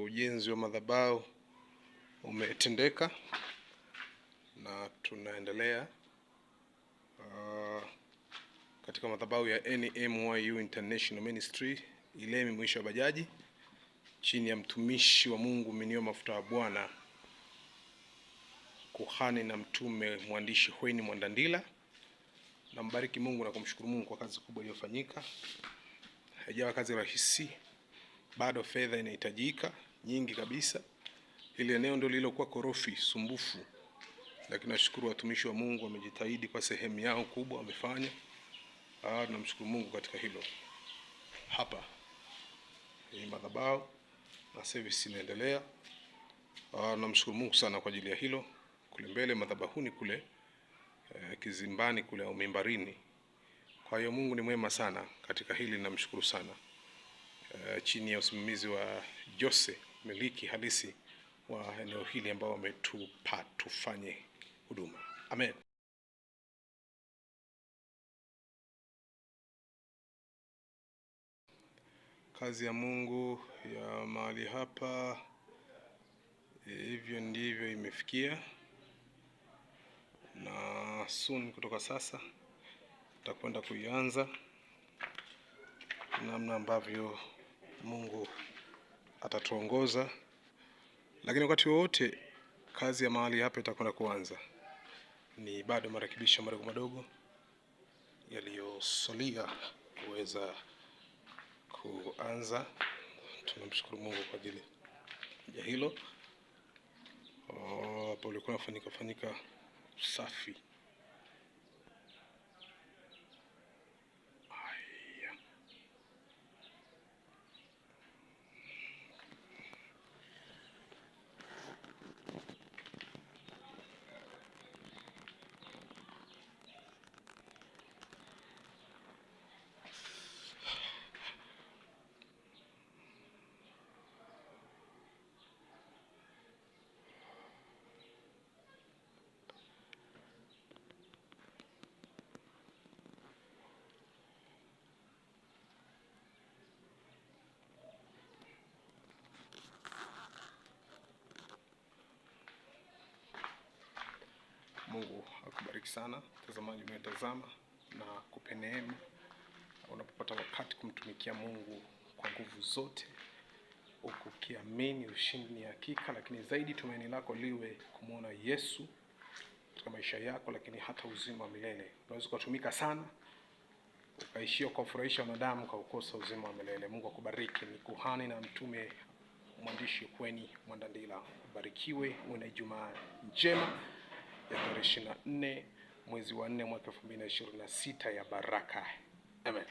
ujenzi wa madhabahu umetendeka na tunaendelea katika madhabahu ya NMYU International Ministry Ilemi mwisho wa bajaji, chini ya mtumishi wa Mungu mwenye mafuta ya Bwana, kuhani na mtume mwandishi Hweni Mwandandila. Na mbariki Mungu na kumshukuru Mungu kwa kazi kubwa iliyofanyika. Haijawa kazi rahisi, bado fedha inahitajika nyingi kabisa. Ile eneo ndio lililokuwa korofi, sumbufu, lakini nashukuru watumishi wa Mungu wamejitahidi kwa sehemu yao kubwa wamefanya. Namshukuru Mungu katika hilo. Hapa ni madhabahu na service inaendelea. Namshukuru Mungu sana kwa ajili ya hilo. Kule mbele madhabahuni kule kizimbani kule au mimbarini. Kwa hiyo Mungu ni mwema sana katika hili, namshukuru sana. Chini ya usimamizi wa Jose, miliki halisi wa eneo hili, ambao wametupa tufanye huduma. Amen. Kazi ya Mungu ya mahali hapa hivyo ndivyo imefikia, na soon kutoka sasa tutakwenda kuianza namna ambavyo Mungu atatuongoza. Lakini wakati wote kazi ya mahali hapa itakwenda kuanza. Ni bado marekebisho madogo madogo yaliyosalia kuweza kuanza. Tunamshukuru Mungu kwa ajili ya hilo. Hapo ulikuwa fanyika usafi. Mungu akubariki sana mtazamaji unayetazama, na kupe neema unapopata wakati kumtumikia Mungu kwa nguvu zote, ukiamini ushindi ni hakika. Lakini zaidi tumaini lako liwe kumuona Yesu katika maisha yako, lakini hata uzima wa milele. Unaweza kutumika sana ukaishia kufurahisha wanadamu kwa kukosa uzima wa milele. Mungu akubariki. Ni kuhani na mtume mwandishi Hweni Mwandandila. Ubarikiwe, uwe na Ijumaa njema ya tarehe 24 mwezi wa 4 mwaka 2026 ya baraka. Amen.